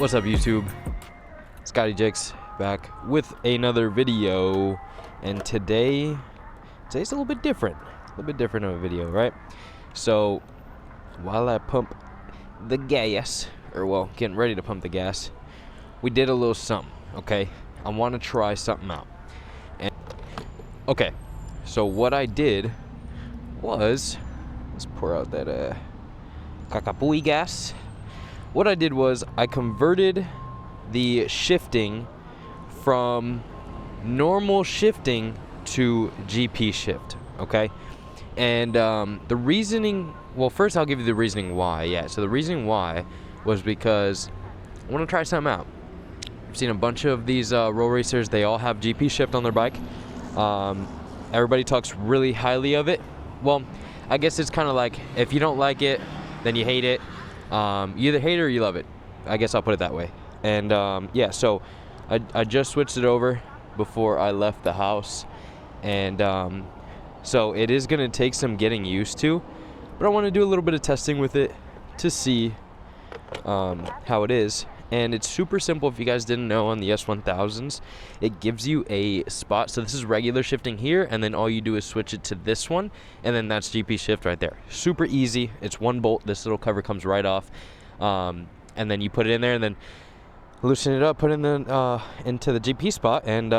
What's up, YouTube? It's Gottigix back with another video, and today's a little bit different. Of a video, right? So while I pump the gas, or well, getting ready to pump the gas, we did a little something. Okay, I want to try something out. And okay, so what I did was, let's pour out that kakapui gas. What I did was I converted the shifting from normal shifting to GP shift, okay? And the reasoning, well, first I'll give you the reasoning why. Yeah, so the reasoning why was because I want to try something out. I've seen a bunch of these roll racers, they all have GP shift on their bike. Everybody talks really highly of it. Well, I guess it's kind of like, if you don't like it, then you hate it. You either hate it or you love it. I guess I'll put it that way. And yeah, so I just switched it over before I left the house. And so it is going to take some getting used to. But I want to do a little bit of testing with it to see how it is. And it's super simple. If you guys didn't know, on the S1000s, it gives you a spot. So this is regular shifting here, and then all you do is switch it to this one, and then that's GP shift right there. Super easy. It's one bolt. This little cover comes right off, and then you put it in there, and then loosen it up, put it in the, into the GP spot, and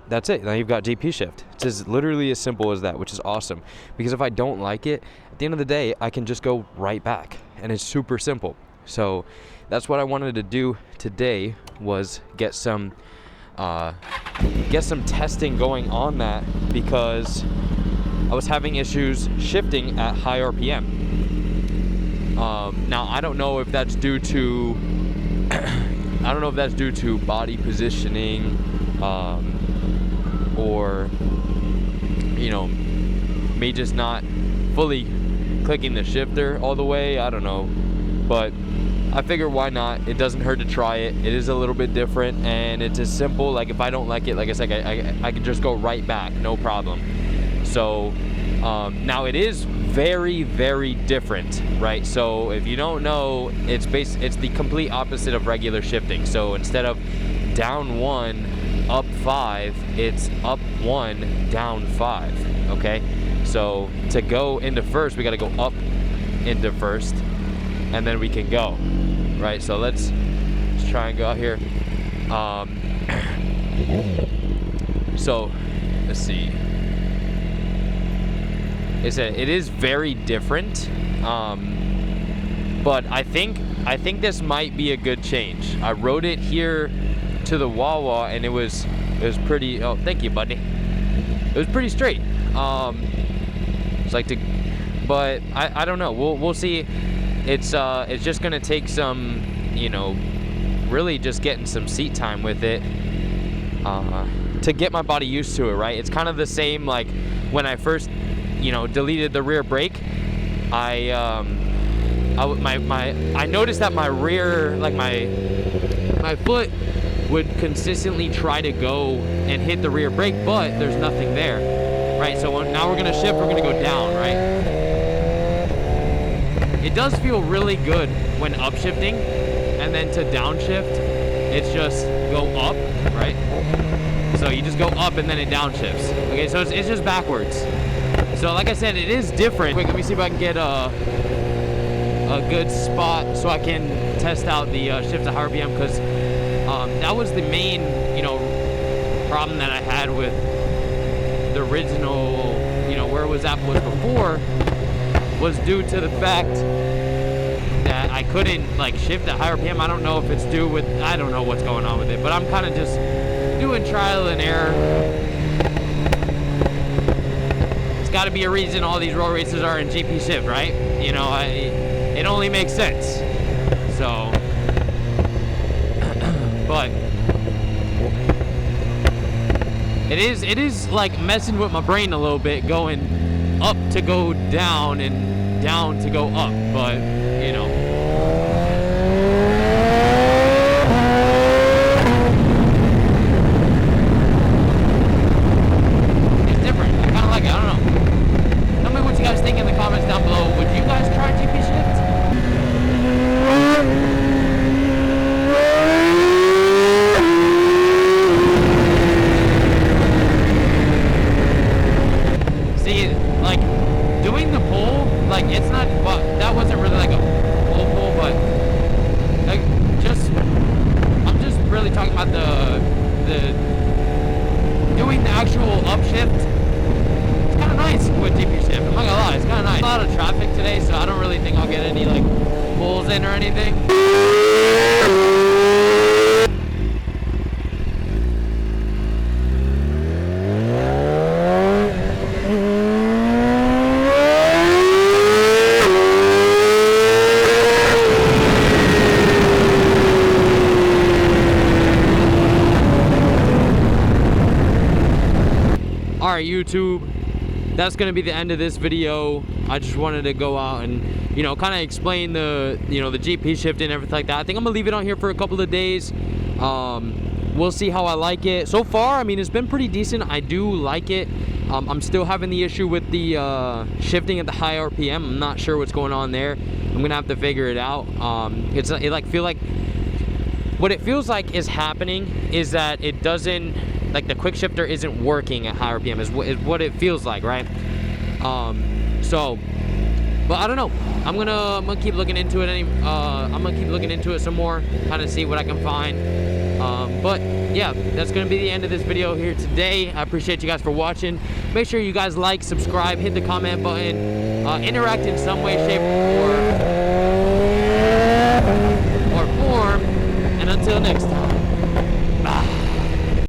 that's it. Now you've got GP shift. It's literally as simple as that, which is awesome. Because if I don't like it, at the end of the day, I can just go right back, and it's super simple. So that's what I wanted to do today, was get some testing going on that, because I was having issues shifting at high RPM. Now I don't know if that's due to body positioning, or you know, me just not fully clicking the shifter all the way. I don't know, but I figure why not? It doesn't hurt to try it. It is a little bit different, and it's as simple. Like, if I don't like it, like I said, I can just go right back, no problem. So now it is very, very different, right? So if you don't know, it's the complete opposite of regular shifting. So instead of down 1, up 5, it's up 1, down 5. Okay. So to go into first, we got to go up into first, and then we can go, right? So let's try and go out here. So let's see. It is very different, but I think this might be a good change. I rode it here to the Wawa, and it was pretty. Oh, thank you, buddy. It was pretty straight. It's like but I don't know. We'll see. It's just gonna take some, you know, really just getting some seat time with it, to get my body used to it, right? It's kind of the same like when I first, you know, deleted the rear brake. I noticed that my rear, like my foot would consistently try to go and hit the rear brake, but there's nothing there, right? So now we're gonna shift, we're gonna go down, right? It does feel really good when upshifting, and then to downshift, it's just go up, right? So you just go up and then it downshifts. Okay, so it's just backwards. So like I said, it is different. Wait, let me see if I can get a good spot so I can test out the shift to high RPM, because that was the main, you know, problem that I had with the original, you know, where it was at was before, was due to the fact that I couldn't like shift at higher RPM. I don't know if it's due with, I don't know what's going on with it, but I'm kind of just doing trial and error. It's got to be a reason all these roll races are in GP shift, right? You know, it only makes sense. So, but it is like messing with my brain a little bit, going up to go down and down to go up, but you know, it's different. I kind of like it. I don't know. Tell me what you guys think in the comments down below. Would you guys try GP shift? shift. It's kind of nice with GP shift. I'm not gonna lie, it's kind of nice. A lot of traffic today, so I don't really think I'll get any like pulls in or anything. Alright, YouTube, that's going to be the end of this video. I just wanted to go out and, you know, kind of explain the, you know, the GP shift and everything like that. I think I'm going to leave it on here for a couple of days. We'll see how I like it. So far, I mean, it's been pretty decent. I do like it. I'm still having the issue with the shifting at the high RPM. I'm not sure what's going on there. I'm going to have to figure it out. It like feel like what it feels like is happening is that it doesn't, like the quick shifter isn't working at high RPM is what it feels like, right? So, but I don't know. I'm gonna keep looking into it. I'm gonna keep looking into it some more, kind of see what I can find. But yeah, that's gonna be the end of this video here today. I appreciate you guys for watching. Make sure you guys like, subscribe, hit the comment button, interact in some way, shape, or form. And until next time.